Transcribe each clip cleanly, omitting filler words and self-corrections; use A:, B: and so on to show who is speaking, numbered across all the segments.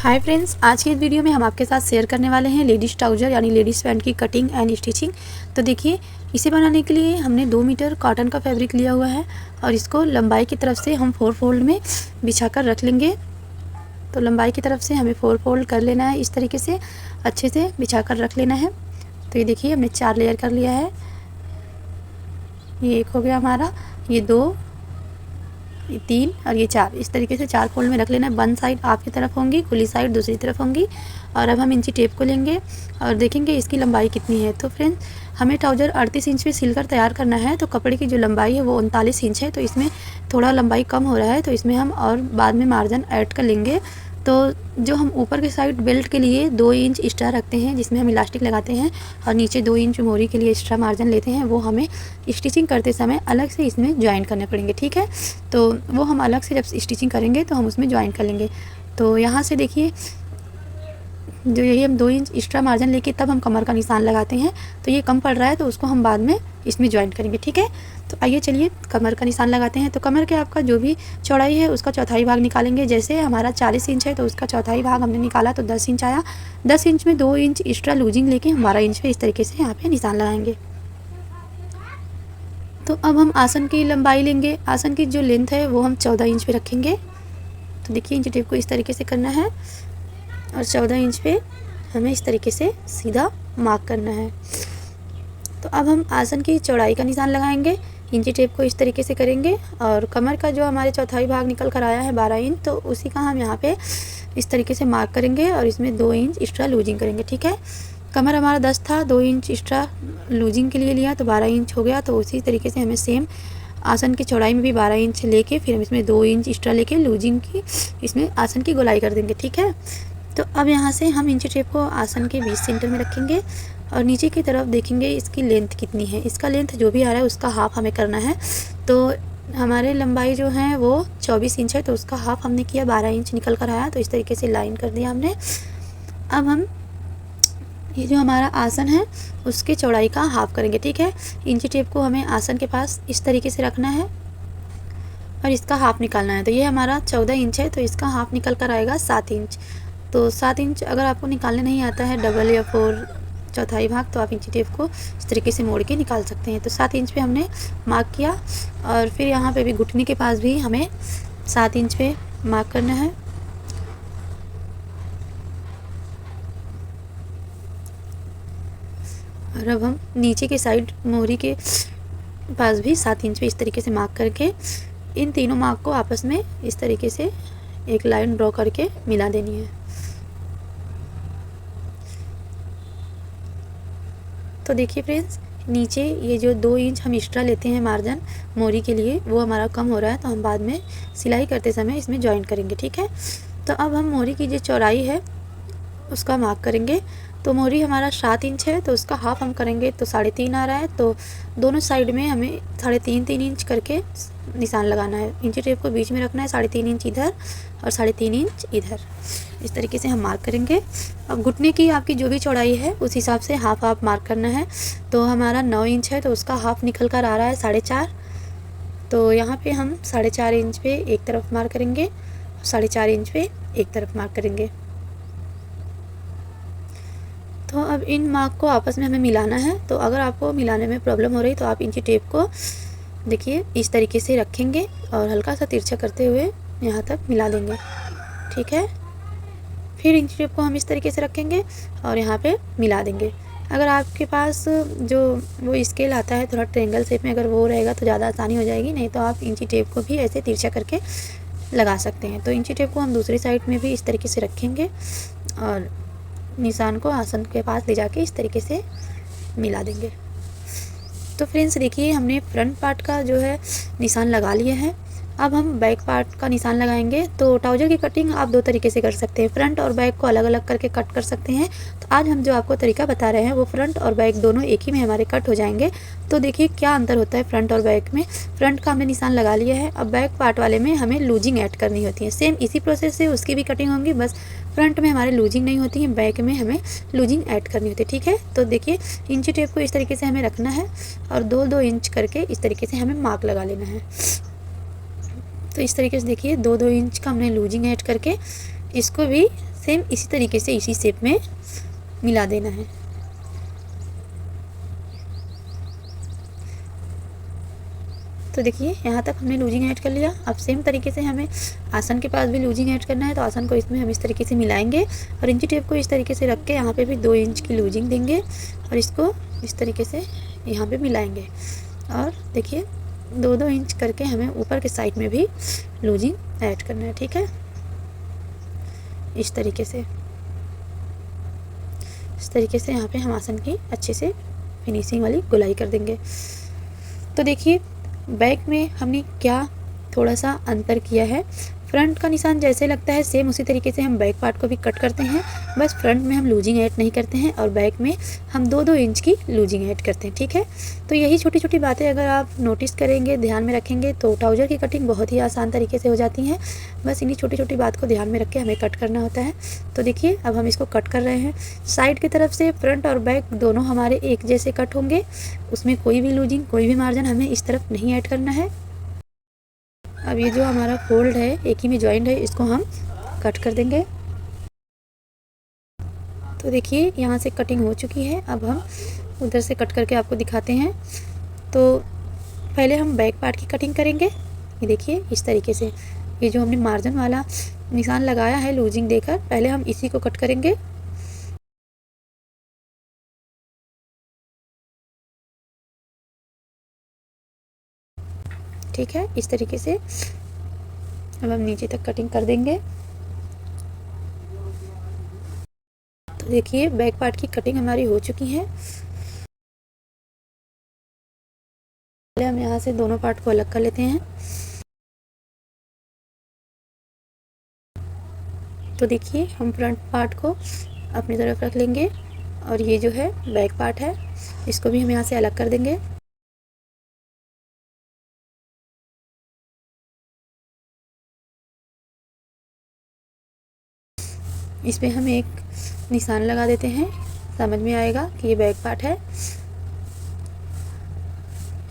A: Hi friends, आज की इस वीडियो में हम आपके साथ शेयर करने वाले हैं लेडीज़ ट्राउज़र यानी लेडीज़ पैंट की कटिंग एंड स्टिचिंग। तो देखिए, इसे बनाने के लिए हमने 2 मीटर कॉटन का फैब्रिक लिया हुआ है और इसको लंबाई की तरफ से हम 4 फोल्ड में बिछा कर रख लेंगे। तो लंबाई की तरफ से हमें 4 फोल्ड कर लेना है, इस तरीके से अच्छे से बिछा कर रख लेना है। तो ये देखिए, हमने 4 लेयर कर लिया है। ये एक हो गया हमारा, ये 2, ये 3 और ये 4, इस तरीके से 4 फोल्ड में रख लेना है। वन साइड आपकी तरफ होंगी, खुली साइड दूसरी तरफ होंगी। और अब हम इंची टेप को लेंगे और देखेंगे इसकी लंबाई कितनी है। तो फ्रेंड्स, हमें ट्राउज़र 38 इंच पे सिलकर तैयार करना है। तो कपड़े की जो लंबाई है वो 39 इंच है। तो इसमें थोड़ा लंबाई कम हो रहा है, तो इसमें हम और बाद में मार्जिन ऐड कर लेंगे। तो जो हम ऊपर के साइड बेल्ट के लिए 2 इंच एक्स्ट्रा रखते हैं, जिसमें हम इलास्टिक लगाते हैं, और नीचे 2 इंच मोरी के लिए एक्स्ट्रा मार्जिन लेते हैं, वो हमें स्टिचिंग करते समय अलग से इसमें ज्वाइन करने पड़ेंगे। ठीक है, तो वो हम अलग से जब स्टिचिंग करेंगे तो हम उसमें ज्वाइन कर लेंगे। तो यहाँ से देखिए, जो यही हम 2 इंच एक्स्ट्रा मार्जिन लेके तब हम कमर का निशान लगाते हैं। तो ये कम पड़ रहा है, तो उसको हम बाद में इसमें ज्वाइन करेंगे। ठीक है, तो आइए चलिए कमर का निशान लगाते हैं। तो कमर के आपका जो भी चौड़ाई है उसका चौथाई भाग निकालेंगे। जैसे हमारा 40 इंच है तो उसका चौथाई भाग हमने निकाला तो 10 इंच आया। 10 इंच में 2 इंच एक्स्ट्रा लूजिंग लेके हम 12 इंच पे इस तरीके से यहाँ पे निशान लगाएंगे। तो अब हम आसन की लंबाई लेंगे। आसन की जो लेंथ है वो हम 14 इंच पे रखेंगे। तो देखिए, इंची टेप को इस तरीके से करना है और 14 इंच पे हमें इस तरीके से सीधा मार्क करना है। तो अब हम आसन की चौड़ाई का निशान लगाएंगे। इंची टेप को इस तरीके से करेंगे और कमर का जो हमारे चौथाई भाग निकल कर आया है 12 इंच, तो उसी का हम यहाँ पे इस तरीके से मार्क करेंगे और इसमें 2 इंच एक्स्ट्रा लूजिंग करेंगे। ठीक है, कमर हमारा 10 था, 2 इंच एक्स्ट्रा लूजिंग के लिए लिया तो 12 इंच हो गया। तो उसी तरीके से हमें सेम आसन की चौड़ाई में भी 12 इंच लेके फिर हम इसमें 2 इंच एक्स्ट्रा लेके लूजिंग की इसमें आसन की गोलाई कर देंगे। ठीक है, तो अब यहाँ से हम इंची टेप को आसन के 20 सेंटर में रखेंगे और नीचे की तरफ देखेंगे इसकी लेंथ कितनी है। इसका लेंथ जो भी आ रहा है उसका हाफ हमें करना है। तो हमारे लंबाई जो है वो 24 इंच है, तो उसका हाफ हमने किया, 12 इंच निकल कर आया। तो इस तरीके से लाइन कर दिया हमने। अब हम ये जो हमारा आसन है उसके चौड़ाई का हाफ करेंगे। ठीक है, इंची टेप को हमें आसन के पास इस तरीके से रखना है और इसका हाफ निकालना है। तो ये हमारा 14 इंच है, तो इसका हाफ निकल कर आएगा 7 इंच। तो 7 इंच अगर आपको निकालने नहीं आता है डबल या 4 चौथाई भाग, तो आप इंची टेप को इस तरीके से मोड़ के निकाल सकते हैं। तो 7 इंच पे हमने मार्क किया और फिर यहाँ पे भी घुटने के पास भी हमें 7 इंच पे मार्क करना है। और अब हम नीचे के साइड मोहरी के पास भी 7 इंच पे इस तरीके से मार्क करके इन तीनों मार्क को आपस में इस तरीके से एक लाइन ड्रॉ करके मिला देनी है। तो देखिए फ्रेंड्स, नीचे ये जो 2 इंच हम एक्स्ट्रा लेते हैं मार्जिन मोरी के लिए, वो हमारा कम हो रहा है, तो हम बाद में सिलाई करते समय इसमें जॉइन करेंगे। ठीक है, तो अब हम मोरी की जो चौड़ाई है उसका मार्क करेंगे। तो मोरी हमारा 7 इंच है, तो उसका हाफ हम करेंगे तो 3.5 आ रहा है। तो दोनों साइड में हमें 3.5 इंच करके निशान लगाना है। इंची टेप को बीच में रखना है, 3.5 इंच इधर और 3.5 इंच इधर, इस तरीके से हम मार्क करेंगे। अब घुटने की आपकी जो भी चौड़ाई है उस हिसाब से हाफ हाफ मार्क करना है। तो हमारा 9 इंच है, तो उसका हाफ निकल कर आ रहा है 4.5। तो यहाँ पे हम 4.5 इंच पे एक तरफ मार्क करेंगे, 4.5 इंच पे एक तरफ मार्क करेंगे। तो अब इन मार्क को आपस में हमें मिलाना है। तो अगर आपको मिलाने में प्रॉब्लम हो रही तो आप इंची टेप को देखिए इस तरीके से रखेंगे और हल्का सा तिरछा करते हुए यहाँ तक मिला देंगे। ठीक है, फिर इंची टेप को हम इस तरीके से रखेंगे और यहाँ पे मिला देंगे। अगर आपके पास जो वो स्केल आता है थोड़ा ट्रायंगल शेप में, अगर वो रहेगा तो ज़्यादा आसानी हो जाएगी, नहीं तो आप इंची टेप को भी ऐसे तिरछा करके लगा सकते हैं। तो इंची टेप को हम दूसरी साइड में भी इस तरीके से रखेंगे और निशान को आसन के पास ले जाके इस तरीके से मिला देंगे। तो फ्रेंड्स देखिए, हमने फ्रंट पार्ट का जो है निशान लगा लिया है। अब हम बैक पार्ट का निशान लगाएंगे। तो ट्राउज़र की कटिंग आप 2 तरीके से कर सकते हैं, फ्रंट और बैक को अलग अलग करके कट कर सकते हैं। तो आज हम जो आपको तरीका बता रहे हैं वो फ्रंट और बैक दोनों एक ही में हमारे कट हो जाएंगे। तो देखिए क्या अंतर होता है फ्रंट और बैक में। फ्रंट का हमने निशान लगा लिया है, अब बैक पार्ट वाले में हमें लूजिंग ऐड करनी होती है। सेम इसी प्रोसेस से उसकी भी कटिंग होंगी, बस फ्रंट में हमारे लूजिंग नहीं होती है, बैक में हमें लूजिंग ऐड करनी होती है। ठीक है, तो देखिए इंची टेप को इस तरीके से हमें रखना है और 2-2 इंच करके इस तरीके से हमें मार्क लगा लेना है। तो इस तरीके से देखिए 2-2 इंच का हमने लूजिंग ऐड करके इसको भी सेम इसी तरीके से इसी शेप में मिला देना है। तो देखिए यहाँ तक हमने लूजिंग ऐड कर लिया। अब सेम तरीके से हमें आसन के पास भी लूजिंग ऐड करना है। तो आसन को इसमें हम इस तरीके से मिलाएंगे और इंची टेप को इस तरीके से रख के यहाँ पे भी 2 इंच की लूजिंग देंगे और इसको इस तरीके से यहाँ पे मिलाएंगे। और देखिए 2-2 इंच करके हमें ऊपर के साइड में भी लूजिंग ऐड करना है, ठीक है। इस तरीके से यहाँ पे हम आसन की अच्छे से फिनिशिंग वाली गोलाई कर देंगे। तो देखिए बैक में हमने क्या थोड़ा सा अंतर किया है। फ्रंट का निशान जैसे लगता है सेम उसी तरीके से हम बैक पार्ट को भी कट करते हैं, बस फ्रंट में हम लूजिंग ऐड नहीं करते हैं और बैक में हम 2-2 इंच की लूजिंग ऐड करते हैं, ठीक है। तो यही छोटी छोटी बातें अगर आप नोटिस करेंगे, ध्यान में रखेंगे तो ट्राउज़र की कटिंग बहुत ही आसान तरीके से हो जाती है। बस इन्हीं छोटी छोटी बात को ध्यान में रख के हमें कट करना होता है। तो देखिए अब हम इसको कट कर रहे हैं। साइड की तरफ से फ्रंट और बैक दोनों हमारे एक जैसे कट होंगे, उसमें कोई भी लूजिंग कोई भी मार्जिन हमें इस तरफ नहीं ऐड करना है। अब ये जो हमारा फोल्ड है एक ही में जॉइंट है, इसको हम कट कर देंगे। तो देखिए यहाँ से कटिंग हो चुकी है। अब हम उधर से कट करके आपको दिखाते हैं। तो पहले हम बैक पार्ट की कटिंग करेंगे। ये देखिए इस तरीके से ये जो हमने मार्जिन वाला निशान लगाया है लूजिंग देकर, पहले हम इसी को कट करेंगे। ठीक है, इस तरीके से अब हम नीचे तक कटिंग कर देंगे। तो देखिए बैक पार्ट की कटिंग हमारी हो चुकी है। पहले हम यहाँ से दोनों पार्ट को अलग कर लेते हैं। तो देखिए हम फ्रंट पार्ट को अपनी तरफ रख लेंगे और ये जो है बैक पार्ट है इसको भी हम यहाँ से अलग कर देंगे। इस पे हम एक निशान लगा देते हैं, समझ में आएगा कि ये बैक पार्ट है।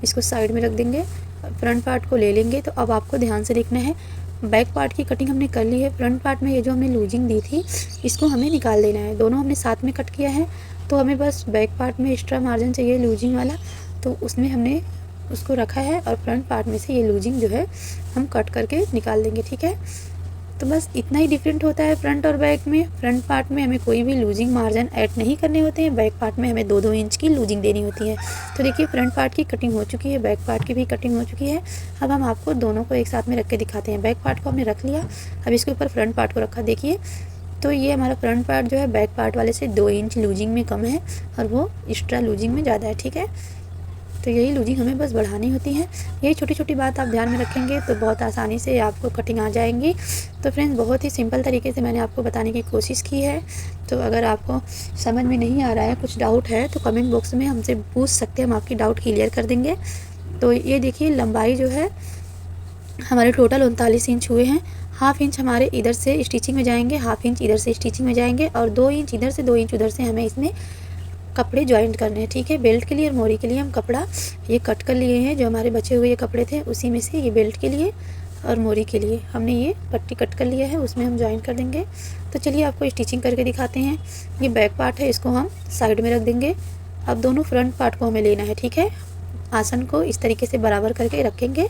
A: इसको साइड में रख देंगे, फ्रंट पार्ट को ले लेंगे। तो अब आपको ध्यान से देखना है, बैक पार्ट की कटिंग हमने कर ली है। फ्रंट पार्ट में ये जो हमने लूजिंग दी थी इसको हमें निकाल देना है। दोनों हमने साथ में कट किया है, तो हमें बस बैक पार्ट में एक्स्ट्रा मार्जिन चाहिए लूजिंग वाला, तो उसमें हमने उसको रखा है और फ्रंट पार्ट में से ये लूजिंग जो है हम कट करके निकाल देंगे, ठीक है। तो बस इतना ही डिफरेंट होता है फ्रंट और बैक में। फ्रंट पार्ट में हमें कोई भी लूजिंग मार्जिन ऐड नहीं करने होते हैं, बैक पार्ट में हमें 2-2 इंच की लूजिंग देनी होती है। तो देखिए फ्रंट पार्ट की कटिंग हो चुकी है, बैक पार्ट की भी कटिंग हो चुकी है। अब हम आपको दोनों को एक साथ में रख के दिखाते हैं। बैक पार्ट को हमने रख लिया, अब इसके ऊपर फ्रंट पार्ट को रखा। देखिए तो ये हमारा फ्रंट पार्ट जो है बैक पार्ट वाले से 2 इंच लूजिंग में कम है और वो एक्स्ट्रा लूजिंग में ज़्यादा है, ठीक है। तो यही लूजिंग हमें बस बढ़ानी होती है। यही छोटी छोटी बात आप ध्यान में रखेंगे तो बहुत आसानी से आपको कटिंग आ जाएंगी। तो फ्रेंड्स बहुत ही सिंपल तरीके से मैंने आपको बताने की कोशिश की है। तो अगर आपको समझ में नहीं आ रहा है, कुछ डाउट है, तो कमेंट बॉक्स में हमसे पूछ सकते हैं, हम आपकी डाउट क्लियर कर देंगे। तो ये देखिए लंबाई जो है हमारे टोटल 39 इंच हुए हैं। हाफ इंच हमारे इधर से स्टिचिंग में जाएंगे, हाफ इंच इधर से स्टिचिंग में जाएंगे और 2 इंच इधर से 2 इंच उधर से हमें इसमें कपड़े जॉइंट करने हैं, ठीक है। बेल्ट के लिए और मोरी के लिए हम कपड़ा ये कट कर लिए हैं। जो हमारे बचे हुए ये कपड़े थे उसी में से ये बेल्ट के लिए और मोरी के लिए हमने ये पट्टी कट कर लिया है, उसमें हम जॉइन कर देंगे। तो चलिए आपको स्टिचिंग करके दिखाते हैं। ये बैक पार्ट है, इसको हम साइड में रख देंगे। अब दोनों फ्रंट पार्ट को हमें लेना है, ठीक है। आसन को इस तरीके से बराबर करके रखेंगे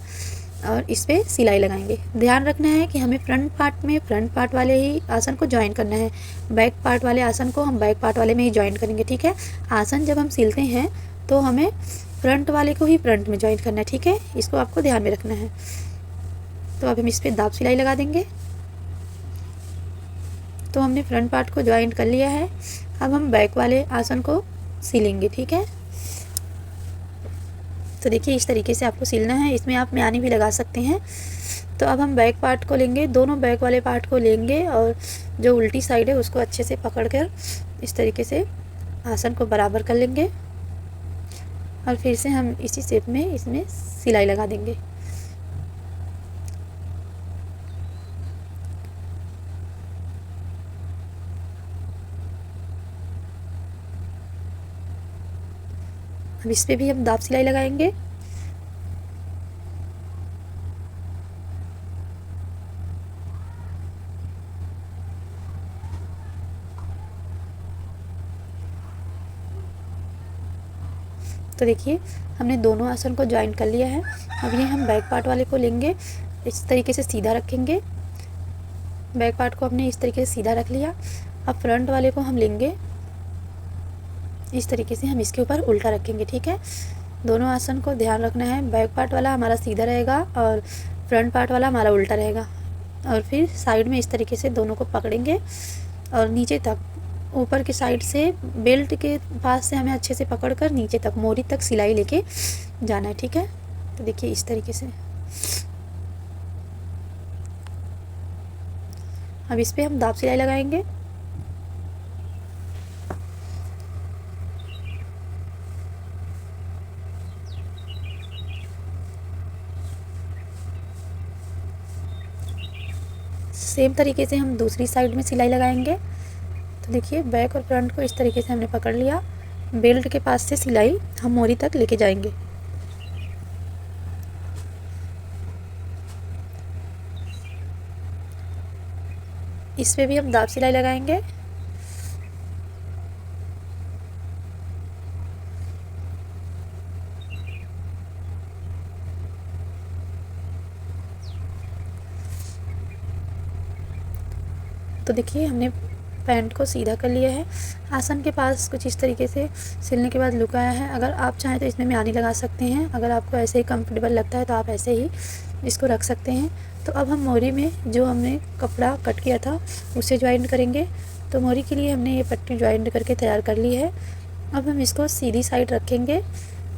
A: और इस पर सिलाई लगाएंगे। ध्यान रखना है कि हमें फ्रंट पार्ट में फ्रंट पार्ट वाले ही आसन को ज्वाइन करना है, बैक पार्ट वाले आसन को हम बैक पार्ट वाले में ही ज्वाइन करेंगे, ठीक है। आसन जब हम सिलते हैं तो हमें फ्रंट वाले को ही फ्रंट में ज्वाइन करना है, ठीक है। इसको आपको ध्यान में रखना है। तो अब हम इस पर दाब सिलाई लगा देंगे। तो हमने फ्रंट पार्ट को ज्वाइन कर लिया है, अब हम बैक वाले आसन को सिलेंगे, ठीक है। तो देखिए इस तरीके से आपको सिलना है, इसमें आप म्यानी भी लगा सकते हैं। तो अब हम बैक पार्ट को लेंगे, दोनों बैक वाले पार्ट को लेंगे और जो उल्टी साइड है उसको अच्छे से पकड़कर इस तरीके से आसन को बराबर कर लेंगे और फिर से हम इसी शेप में इसमें सिलाई लगा देंगे। अब इस पे भी हम दाब सिलाई लगाएंगे। तो देखिए हमने दोनों आसन को ज्वाइन कर लिया है। अब ये हम बैक पार्ट वाले को लेंगे, इस तरीके से सीधा रखेंगे। बैक पार्ट को हमने इस तरीके से सीधा रख लिया। अब फ्रंट वाले को हम लेंगे, इस तरीके से हम इसके ऊपर उल्टा रखेंगे। ठीक है, दोनों आसन को ध्यान रखना है। बैक पार्ट वाला हमारा सीधा रहेगा और फ्रंट पार्ट वाला हमारा उल्टा रहेगा। और फिर साइड में इस तरीके से दोनों को पकड़ेंगे और नीचे तक, ऊपर की साइड से बेल्ट के पास से हमें अच्छे से पकड़कर नीचे तक मोरी तक सिलाई लेके जाना है। ठीक है, तो देखिए इस तरीके से। अब इस पे हम दाब सिलाई लगाएंगे। सेम तरीके से हम दूसरी साइड में सिलाई लगाएंगे। तो देखिए बैक और फ्रंट को इस तरीके से हमने पकड़ लिया। बेल्ट के पास से सिलाई हम मोरी तक लेके जाएंगे। इस पे भी हम दाब सिलाई लगाएंगे। तो देखिए हमने पैंट को सीधा कर लिया है। आसन के पास कुछ इस तरीके से सिलने के बाद लुक आया है। अगर आप चाहें तो इसमें म्यानी लगा सकते हैं। अगर आपको ऐसे ही कंफर्टेबल लगता है तो आप ऐसे ही इसको रख सकते हैं। तो अब हम मोरी में जो हमने कपड़ा कट किया था उसे ज्वाइंट करेंगे। तो मोरी के लिए हमने ये पट्टी ज्वाइंट करके तैयार कर ली है। अब हम इसको सीधी साइड रखेंगे।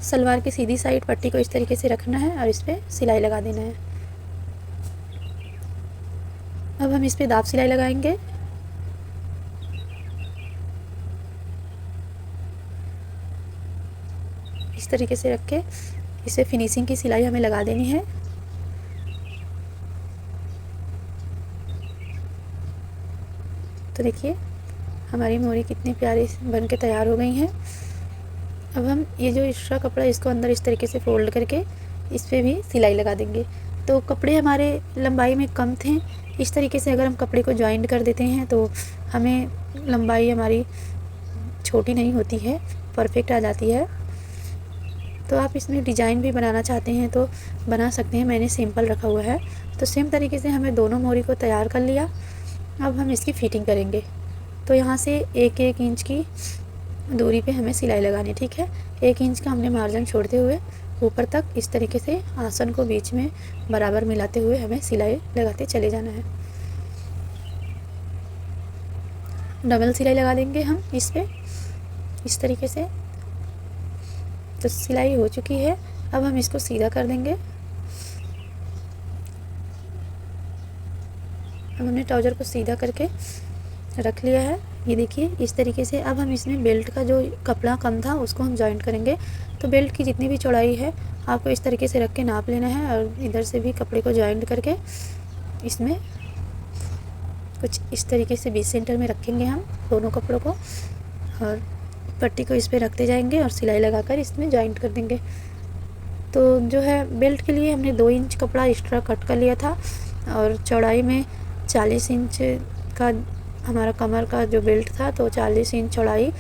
A: सलवार की सीधी साइड पट्टी को इस तरीके से रखना है और इस पर सिलाई लगा देना है। अब हम इस पर दाब सिलाई लगाएंगे। इस तरीके से रख के इसे फिनिशिंग की सिलाई हमें लगा देनी है। तो देखिए हमारी मोरी कितनी प्यारी बन के तैयार हो गई हैं। अब हम ये जो एक्स्ट्रा कपड़ा इसको अंदर इस तरीके से फोल्ड करके इस पर भी सिलाई लगा देंगे। तो कपड़े हमारे लंबाई में कम थे, इस तरीके से अगर हम कपड़े को ज्वाइंट कर देते हैं तो हमें लंबाई हमारी छोटी नहीं होती है, परफेक्ट आ जाती है। तो आप इसमें डिज़ाइन भी बनाना चाहते हैं तो बना सकते हैं, मैंने सिंपल रखा हुआ है। तो सेम तरीके से हमें दोनों मोरी को तैयार कर लिया। अब हम इसकी फिटिंग करेंगे। तो यहाँ से 1-1 इंच की दूरी पे हमें सिलाई लगानी। ठीक है, 1 इंच का हमने मार्जिन छोड़ते हुए ऊपर तक इस तरीके से आसन को बीच में बराबर मिलाते हुए हमें सिलाई लगाते चले जाना है। डबल सिलाई लगा देंगे हम इस पे इस तरीके से। तो सिलाई हो चुकी है। अब हम इसको सीधा कर देंगे। अब हमने ट्राउज़र को सीधा करके रख लिया है, ये देखिए इस तरीके से। अब हम इसमें बेल्ट का जो कपड़ा कम था उसको हम जॉइंट करेंगे। तो बेल्ट की जितनी भी चौड़ाई है आपको इस तरीके से रख के नाप लेना है और इधर से भी कपड़े को जॉइंट करके इसमें कुछ इस तरीके से 20 सेंटर में रखेंगे हम दोनों कपड़ों को और पट्टी को इस पे रखते जाएंगे और सिलाई लगाकर इसमें जॉइंट कर देंगे। तो जो है बेल्ट के लिए हमने 2 इंच कपड़ा एक्स्ट्रा कट कर लिया था और चौड़ाई में 40 इंच का हमारा कमर का जो बेल्ट था, तो 40 इंच चौड़ाई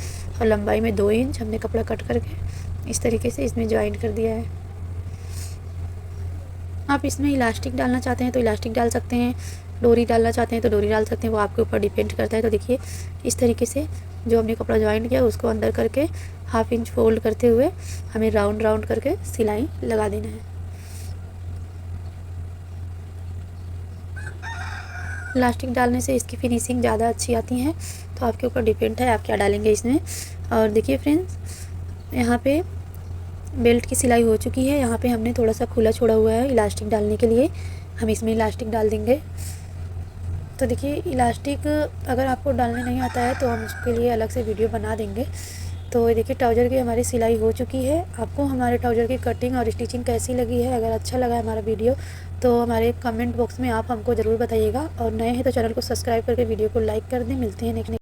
A: और लंबाई में 2 इंच हमने कपड़ा कट करके इस तरीके से इसमें ज्वाइंट कर दिया है। आप इसमें इलास्टिक डालना चाहते हैं तो इलास्टिक डाल सकते हैं, डोरी डालना चाहते हैं तो डोरी डाल सकते हैं, वो आपके ऊपर डिपेंड करता है। तो देखिए इस तरीके से जो हमने कपड़ा ज्वाइंट किया उसको अंदर करके 1/2 इंच फोल्ड करते हुए हमें राउंड राउंड करके सिलाई लगा देना है। इलास्टिक डालने से इसकी फिनिशिंग ज़्यादा अच्छी आती है, तो आपके ऊपर डिपेंड है आप क्या डालेंगे इसमें। और देखिए फ्रेंड्स, यहाँ पे बेल्ट की सिलाई हो चुकी है। यहाँ पे हमने थोड़ा सा खुला छोड़ा हुआ है इलास्टिक डालने के लिए, हम इसमें इलास्टिक डाल देंगे। तो देखिए इलास्टिक अगर आपको डालने नहीं आता है तो हम उसके लिए अलग से वीडियो बना देंगे। तो देखिए ट्राउज़र की हमारी सिलाई हो चुकी है। आपको हमारे ट्राउज़र की कटिंग और स्टिचिंग कैसी लगी है, अगर अच्छा लगा हमारा वीडियो तो हमारे कमेंट बॉक्स में आप हमको ज़रूर बताइएगा। और नए हैं तो चैनल को सब्सक्राइब करके वीडियो को लाइक कर दें। मिलते हैं नेक्स्ट